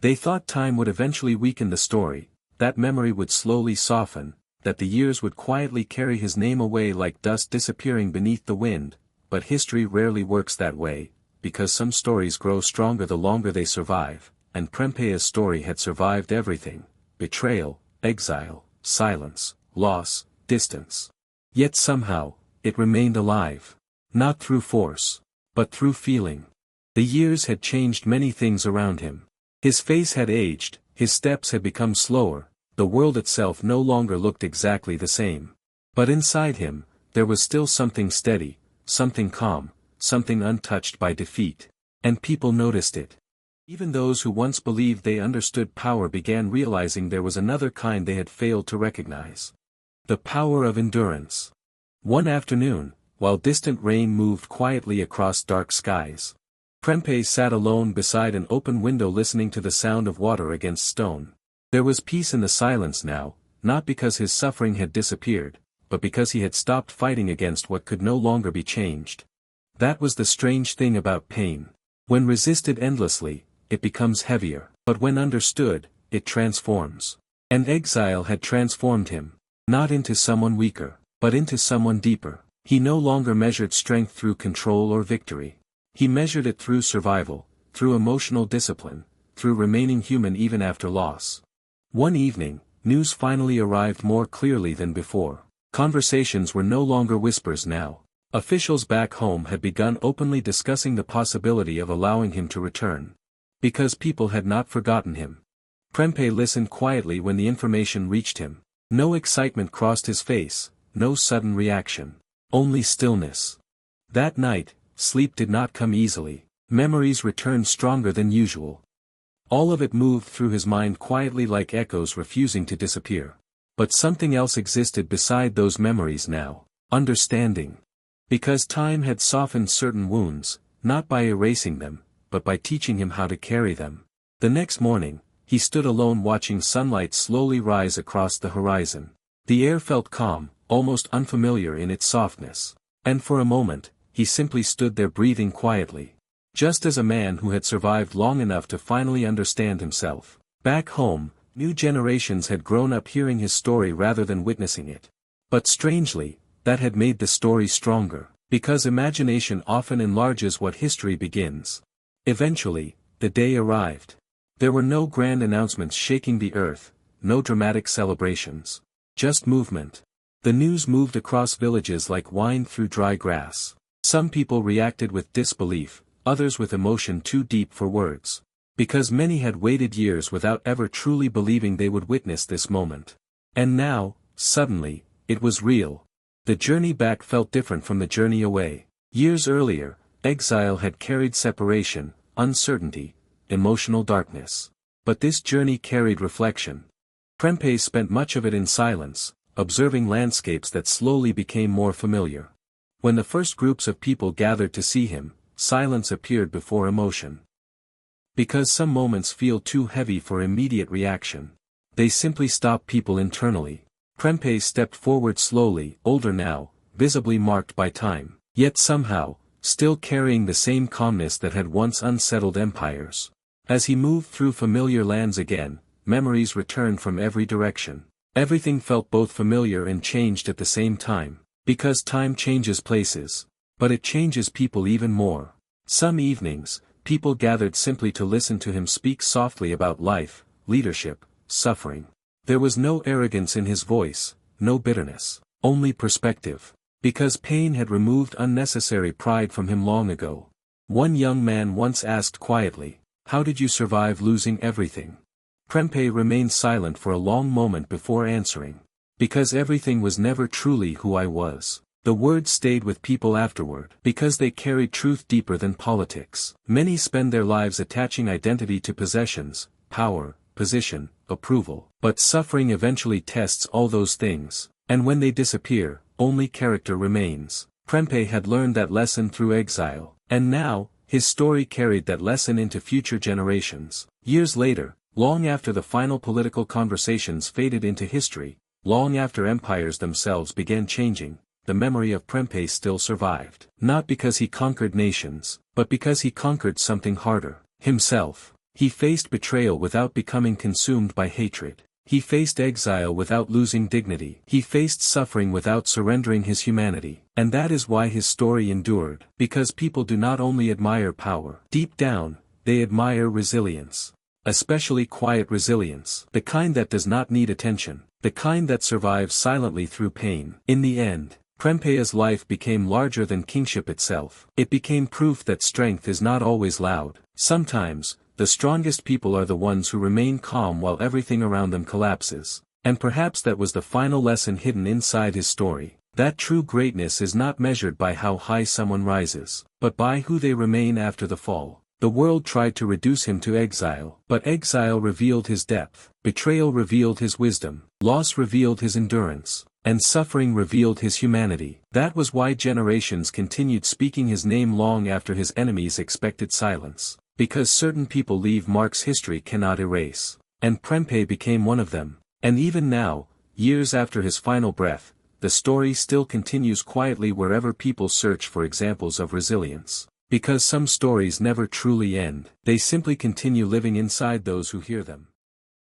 They thought time would eventually weaken the story, that memory would slowly soften, that the years would quietly carry his name away like dust disappearing beneath the wind, but history rarely works that way, because some stories grow stronger the longer they survive, and Prempeh I's story had survived everything: betrayal, exile, silence, loss, distance. Yet somehow, it remained alive. Not through force, but through feeling. The years had changed many things around him. His face had aged, his steps had become slower, the world itself no longer looked exactly the same. But inside him, there was still something steady, something calm, something untouched by defeat. And people noticed it. Even those who once believed they understood power began realizing there was another kind they had failed to recognize. The power of endurance. One afternoon, while distant rain moved quietly across dark skies, Prempeh sat alone beside an open window listening to the sound of water against stone. There was peace in the silence now, not because his suffering had disappeared, but because he had stopped fighting against what could no longer be changed. That was the strange thing about pain. When resisted endlessly, it becomes heavier, but when understood, it transforms. And exile had transformed him, not into someone weaker, but into someone deeper. He no longer measured strength through control or victory. He measured it through survival, through emotional discipline, through remaining human even after loss. One evening, news finally arrived more clearly than before. Conversations were no longer whispers now. Officials back home had begun openly discussing the possibility of allowing him to return. Because people had not forgotten him. Prempeh listened quietly when the information reached him. No excitement crossed his face, no sudden reaction. Only stillness. That night, sleep did not come easily. Memories returned stronger than usual. All of it moved through his mind quietly like echoes refusing to disappear. But something else existed beside those memories now: understanding. Because time had softened certain wounds, not by erasing them, but by teaching him how to carry them. The next morning, he stood alone watching sunlight slowly rise across the horizon. The air felt calm, almost unfamiliar in its softness. And for a moment, he simply stood there breathing quietly. Just as a man who had survived long enough to finally understand himself. Back home, new generations had grown up hearing his story rather than witnessing it. But strangely, that had made the story stronger, because imagination often enlarges what history begins. Eventually, the day arrived. There were no grand announcements shaking the earth, no dramatic celebrations. Just movement. The news moved across villages like wind through dry grass. Some people reacted with disbelief, others with emotion too deep for words. Because many had waited years without ever truly believing they would witness this moment. And now, suddenly, it was real. The journey back felt different from the journey away. Years earlier, exile had carried separation, uncertainty, emotional darkness. But this journey carried reflection. Prempeh spent much of it in silence, observing landscapes that slowly became more familiar. When the first groups of people gathered to see him, silence appeared before emotion. Because some moments feel too heavy for immediate reaction. They simply stop people internally. Prempeh stepped forward slowly, older now, visibly marked by time, yet somehow, still carrying the same calmness that had once unsettled empires. As he moved through familiar lands again, memories returned from every direction. Everything felt both familiar and changed at the same time. Because time changes places. But it changes people even more. Some evenings, people gathered simply to listen to him speak softly about life, leadership, suffering. There was no arrogance in his voice, no bitterness, only perspective. Because pain had removed unnecessary pride from him long ago. One young man once asked quietly, "How did you survive losing everything?" Prempeh remained silent for a long moment before answering. Because everything was never truly who I was. The words stayed with people afterward. Because they carried truth deeper than politics. Many spend their lives attaching identity to possessions, power, position, approval. But suffering eventually tests all those things. And when they disappear, only character remains. Prempeh had learned that lesson through exile. And now, his story carried that lesson into future generations. Years later, long after the final political conversations faded into history, long after empires themselves began changing, the memory of Prempeh still survived. Not because he conquered nations, but because he conquered something harder: himself. He faced betrayal without becoming consumed by hatred. He faced exile without losing dignity. He faced suffering without surrendering his humanity. And that is why his story endured. Because people do not only admire power. Deep down, they admire resilience. Especially quiet resilience. The kind that does not need attention. The kind that survives silently through pain. In the end, Prempeh I's life became larger than kingship itself. It became proof that strength is not always loud. Sometimes, the strongest people are the ones who remain calm while everything around them collapses. And perhaps that was the final lesson hidden inside his story. That true greatness is not measured by how high someone rises, but by who they remain after the fall. The world tried to reduce him to exile, but exile revealed his depth. Betrayal revealed his wisdom. Loss revealed his endurance. And suffering revealed his humanity. That was why generations continued speaking his name long after his enemies expected silence. Because certain people leave marks history cannot erase. And Prempeh became one of them. And even now, years after his final breath, the story still continues quietly wherever people search for examples of resilience. Because some stories never truly end, they simply continue living inside those who hear them.